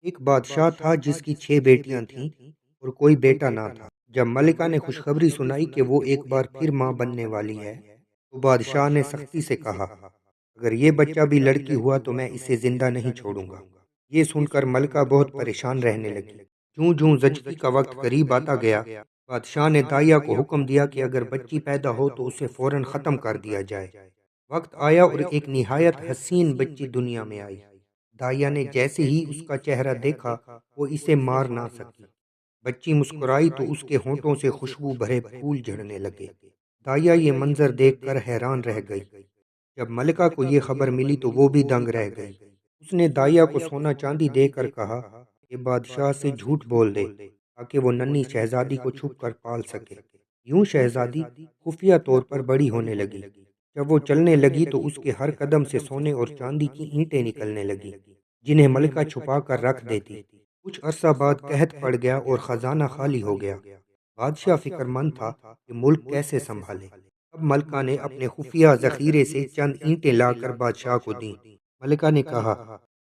ایک بادشاہ تھا جس کی 6 بیٹیاں تھیں اور کوئی بیٹا نہ تھا۔ جب ملکہ نے خوشخبری سنائی کہ وہ ایک بار پھر ماں بننے والی ہے تو بادشاہ نے سختی سے کہا، اگر یہ بچہ بھی لڑکی ہوا تو میں اسے زندہ نہیں چھوڑوں گا۔ یہ سن کر ملکہ بہت پریشان رہنے لگی۔ جوں جوں زچگی کا وقت قریب آتا گیا، بادشاہ نے دائیا کو حکم دیا کہ اگر بچی پیدا ہو تو اسے فوراً ختم کر دیا جائے۔ وقت آیا اور ایک نہایت حسین بچی دنیا میں آئی۔ دائیا نے جیسے ہی اس کا چہرہ دیکھا وہ اسے مار نہ سکی۔ بچی مسکرائی تو اس کے ہونٹوں سے خوشبو بھرے پھول جھڑنے لگے۔ دائیا یہ منظر دیکھ کر حیران رہ گئی۔ جب ملکہ کو یہ خبر ملی تو وہ بھی دنگ رہ گئی۔ اس نے دائیا کو سونا چاندی دے کر کہا کہ بادشاہ سے جھوٹ بول دے تاکہ وہ ننھی شہزادی کو چھپ کر پال سکے۔ یوں شہزادی خفیہ طور پر بڑی ہونے لگی۔ جب وہ چلنے لگی تو اس کے ہر قدم سے سونے اور چاندی کی اینٹیں نکلنے لگی جنہیں ملکہ چھپا کر رکھ دیتی۔ کچھ عرصہ بعد قحط پڑ گیا اور خزانہ خالی ہو گیا۔ بادشاہ فکر مند تھا کہ ملک کیسے سنبھالے۔ اب ملکہ نے اپنے خفیہ ذخیرے سے چند اینٹیں لا کر بادشاہ کو دیں۔ ملکہ نے کہا،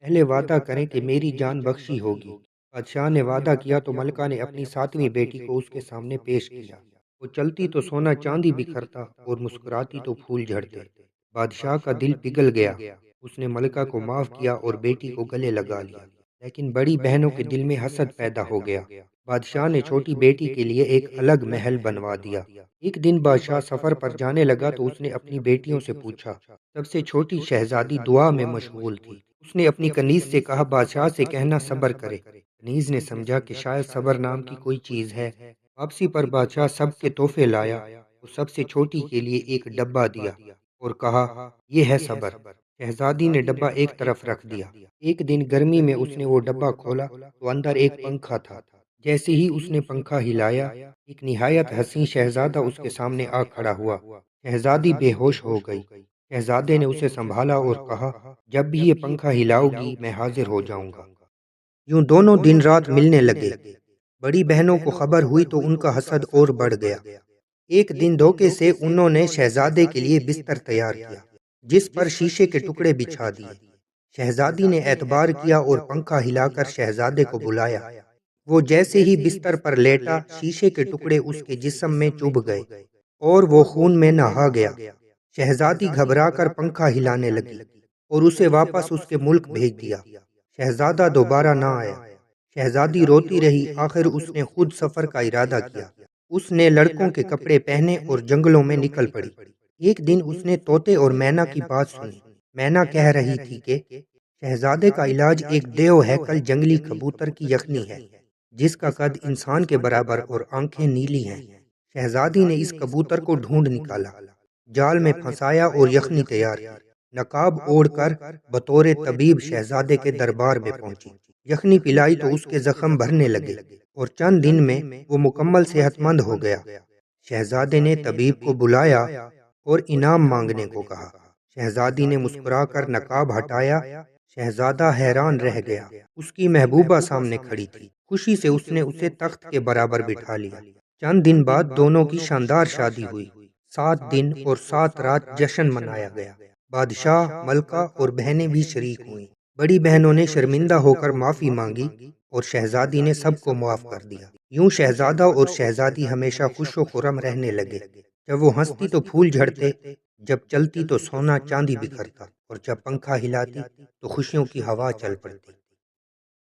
پہلے وعدہ کریں کہ میری جان بخشی ہوگی۔ بادشاہ نے وعدہ کیا تو ملکہ نے اپنی 7ویں بیٹی کو اس کے سامنے پیش کیا۔ وہ چلتی تو سونا چاندی بکھرتا اور مسکراتی تو پھول جھڑتے۔ بادشاہ کا دل پگھل گیا۔ اس نے ملکہ کو معاف کیا اور بیٹی کو گلے لگا لیا، لیکن بڑی بہنوں کے دل میں حسد پیدا ہو گیا۔ بادشاہ نے چھوٹی بیٹی کے لیے ایک الگ محل بنوا دیا۔ ایک دن بادشاہ سفر پر جانے لگا تو اس نے اپنی بیٹیوں سے پوچھا۔ سب سے چھوٹی شہزادی دعا میں مشغول تھی۔ اس نے اپنی کنیز سے کہا، بادشاہ سے کہنا صبر کرے۔ کنیز نے سمجھا کہ شاید صبر نام کی کوئی چیز ہے۔ واپسی پر بادشاہ سب کے تحفے لایا اور سب سے چھوٹی کے لیے ایک ڈبہ دیا اور کہا، یہ ہے صبر۔ شہزادی نے ڈبہ ایک طرف رکھ دیا۔ ایک دن گرمی میں اس نے وہ ڈبہ کھولا تو اندر ایک پنکھا تھا۔ جیسے ہی اس نے پنکھا ہلایا، ایک نہایت حسین شہزادہ اس کے سامنے آ کھڑا ہوا۔ شہزادی بے ہوش ہو گئی۔ شہزادے نے اسے سنبھالا اور کہا، جب بھی یہ پنکھا ہلاؤ گی میں حاضر ہو جاؤں گا۔ یوں دونوں دن رات ملنے لگے۔ بڑی بہنوں کو خبر ہوئی تو ان کا حسد اور بڑھ گیا۔ ایک دن دھوکے سے انہوں نے شہزادے کے لیے بستر تیار کیا جس پر شیشے کے ٹکڑے بچھا دیے۔ شہزادی نے اعتبار کیا اور پنکھا ہلا کر شہزادے کو بلایا۔ وہ جیسے ہی بستر پر لیٹا، شیشے کے ٹکڑے اس کے جسم میں چبھ گئے اور وہ خون میں نہا گیا۔ شہزادی گھبرا کر پنکھا ہلانے لگی اور اسے واپس اس کے ملک بھیج دیا۔ شہزادہ دوبارہ نہ آیا۔ شہزادی روتی رہی۔ آخر اس نے خود سفر کا ارادہ کیا۔ اس نے لڑکوں کے کپڑے پہنے اور جنگلوں میں نکل پڑی۔ ایک دن اس نے طوطے اور مینا کی بات سنی۔ مینا کہہ رہی تھی کہ شہزادے کا علاج ایک دیو ہیکل جنگلی کبوتر کی یخنی ہے جس کا قد انسان کے برابر اور آنکھیں نیلی ہیں۔ شہزادی نے اس کبوتر کو ڈھونڈ نکالا، جال میں پھنسایا اور یخنی تیار کی۔ نقاب اوڑھ کر بطور طبیب شہزادے کے دربار میں پہنچی۔ یخنی پلائی تو اس کے زخم بھرنے لگے اور چند دن میں وہ مکمل صحت مند ہو گیا۔ شہزادے نے طبیب کو بلایا اور انعام مانگنے کو کہا۔ شہزادی نے مسکرا کر نقاب ہٹایا۔ شہزادہ حیران رہ گیا۔ اس کی محبوبہ سامنے کھڑی تھی۔ خوشی سے اس نے اسے تخت کے برابر بٹھا لیا۔ چند دن بعد دونوں کی شاندار شادی ہوئی۔ 7 دن اور 7 رات جشن منایا گیا۔ بادشاہ، ملکہ اور بہنیں بھی شریک ہوئیں۔ بڑی بہنوں نے شرمندہ ہو کر معافی مانگی اور شہزادی نے سب کو معاف کر دیا۔ یوں شہزادہ اور شہزادی ہمیشہ خوش و خرم رہنے لگے۔ جب وہ ہنستی تو پھول جھڑتے، جب چلتی تو سونا چاندی بکھرتا اور جب پنکھا ہلاتی تو خوشیوں کی ہوا چل پڑتی۔